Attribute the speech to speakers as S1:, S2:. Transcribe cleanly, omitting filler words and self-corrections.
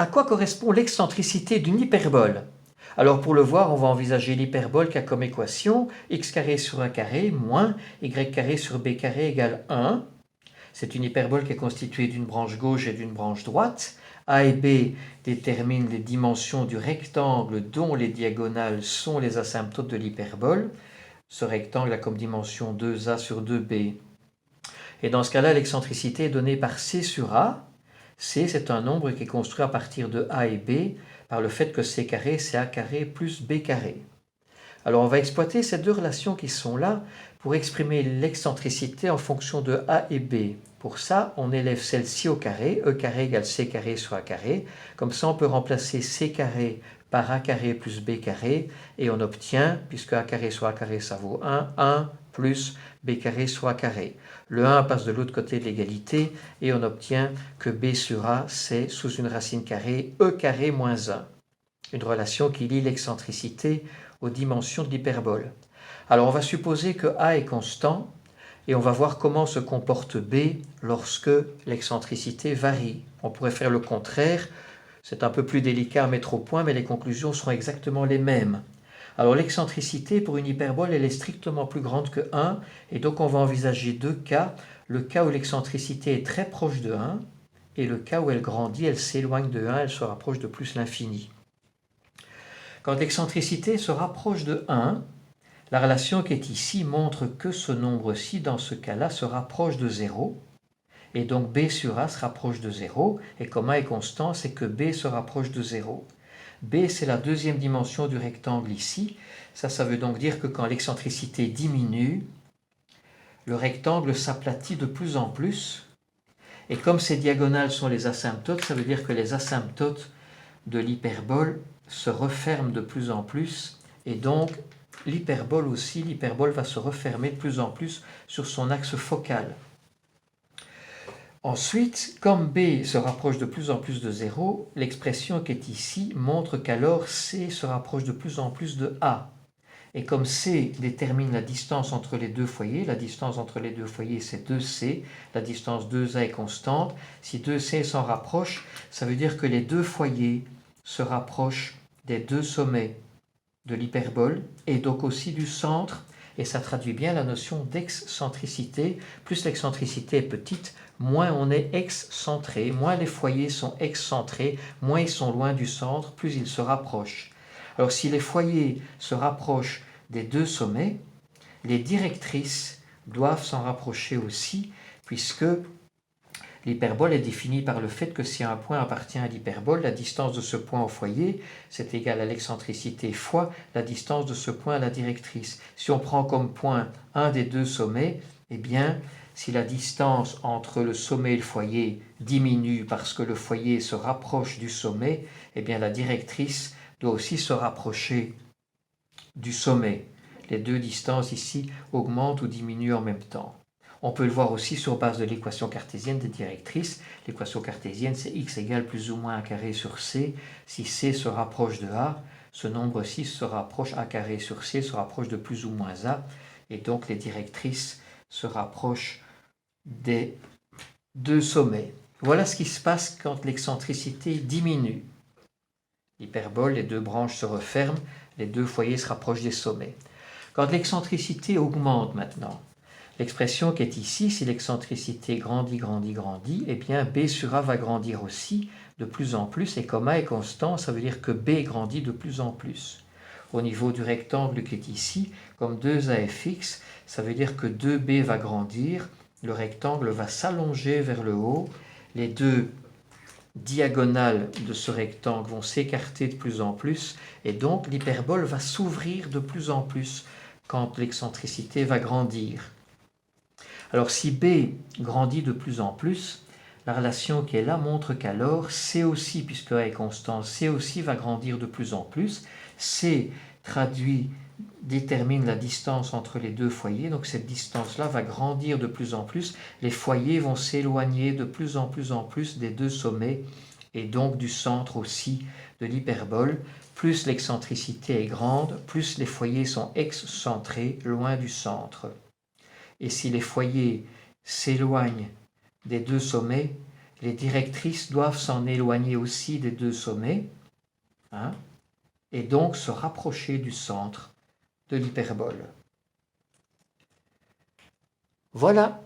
S1: À quoi correspond l'excentricité d'une hyperbole? Alors pour le voir, on va envisager l'hyperbole qui a comme équation x carré sur a carré moins y carré sur b carré égale 1. C'est une hyperbole qui est constituée d'une branche gauche et d'une branche droite. A et B déterminent les dimensions du rectangle dont les diagonales sont les asymptotes de l'hyperbole. Ce rectangle a comme dimension 2A sur 2B. Et dans ce cas-là, l'excentricité est donnée par C sur A. C, c'est un nombre qui est construit à partir de A et B par le fait que C carré, c'est A carré plus B carré. Alors on va exploiter ces deux relations qui sont là pour exprimer l'excentricité en fonction de A et B. Pour ça, on élève celle-ci au carré, E carré égale C carré sur A carré. Comme ça, on peut remplacer C carré par A carré plus B carré et on obtient, puisque A carré sur A carré ça vaut 1 plus B carré sur A carré. Le 1 passe de l'autre côté de l'égalité et on obtient que B sur A c'est sous une racine carrée E carré moins 1. Une relation qui lie l'excentricité aux dimensions de l'hyperbole. Alors on va supposer que A est constant et on va voir comment se comporte B lorsque l'excentricité varie. On pourrait faire le contraire, c'est un peu plus délicat à mettre au point, mais les conclusions seront exactement les mêmes. Alors l'excentricité pour une hyperbole, elle est strictement plus grande que 1, et donc on va envisager deux cas. Le cas où l'excentricité est très proche de 1, et le cas où elle grandit, elle s'éloigne de 1, elle se rapproche de plus l'infini. Quand l'excentricité se rapproche de 1, la relation qui est ici montre que ce nombre-ci, dans ce cas-là, se rapproche de 0, et donc B sur A se rapproche de 0, et comme A est constant, c'est que B se rapproche de 0. B, c'est la deuxième dimension du rectangle ici. Ça veut donc dire que quand l'excentricité diminue, le rectangle s'aplatit de plus en plus. Et comme ces diagonales sont les asymptotes, ça veut dire que les asymptotes de l'hyperbole se referment de plus en plus. Et donc, l'hyperbole aussi, l'hyperbole va se refermer de plus en plus sur son axe focal. Ensuite, comme B se rapproche de plus en plus de 0, l'expression qui est ici montre qu'alors C se rapproche de plus en plus de A. Et comme C détermine la distance entre les deux foyers, la distance entre les deux foyers c'est 2C, la distance 2A est constante, si 2C s'en rapproche, ça veut dire que les deux foyers se rapprochent des deux sommets de l'hyperbole et donc aussi du centre, et ça traduit bien la notion d'excentricité. Plus l'excentricité est petite, moins on est excentré, moins les foyers sont excentrés, moins ils sont loin du centre, plus ils se rapprochent. Alors si les foyers se rapprochent des deux sommets, les directrices doivent s'en rapprocher aussi, puisque l'hyperbole est définie par le fait que si un point appartient à l'hyperbole, la distance de ce point au foyer, c'est égal à l'excentricité fois la distance de ce point à la directrice. Si on prend comme point un des deux sommets, eh bien, si la distance entre le sommet et le foyer diminue parce que le foyer se rapproche du sommet, eh bien, la directrice doit aussi se rapprocher du sommet. Les deux distances ici augmentent ou diminuent en même temps. On peut le voir aussi sur base de l'équation cartésienne des directrices. L'équation cartésienne, c'est x égale plus ou moins a carré sur c. Si c se rapproche de a, ce nombre-ci se rapproche, a carré sur c se rapproche de plus ou moins a. Et donc les directrices se rapprochent des deux sommets. Voilà ce qui se passe quand l'excentricité diminue. L'hyperbole, les deux branches se referment, les deux foyers se rapprochent des sommets. Quand l'excentricité augmente maintenant, l'expression qui est ici, si l'excentricité grandit, eh bien B sur A va grandir aussi de plus en plus, et comme A est constant, ça veut dire que B grandit de plus en plus. Au niveau du rectangle qui est ici, comme 2A est fixe, ça veut dire que 2B va grandir, le rectangle va s'allonger vers le haut, les deux diagonales de ce rectangle vont s'écarter de plus en plus, et donc l'hyperbole va s'ouvrir de plus en plus quand l'excentricité va grandir. Alors si B grandit de plus en plus, la relation qui est là montre qu'alors C aussi, puisque A est constant, C aussi va grandir de plus en plus. C détermine la distance entre les deux foyers, donc cette distance-là va grandir de plus en plus. Les foyers vont s'éloigner de plus en plus des deux sommets et donc du centre aussi de l'hyperbole. Plus l'excentricité est grande, plus les foyers sont excentrés, loin du centre. Et si les foyers s'éloignent des deux sommets, Les directrices doivent s'en éloigner aussi des deux sommets, hein, et donc se rapprocher du centre de l'hyperbole. Voilà.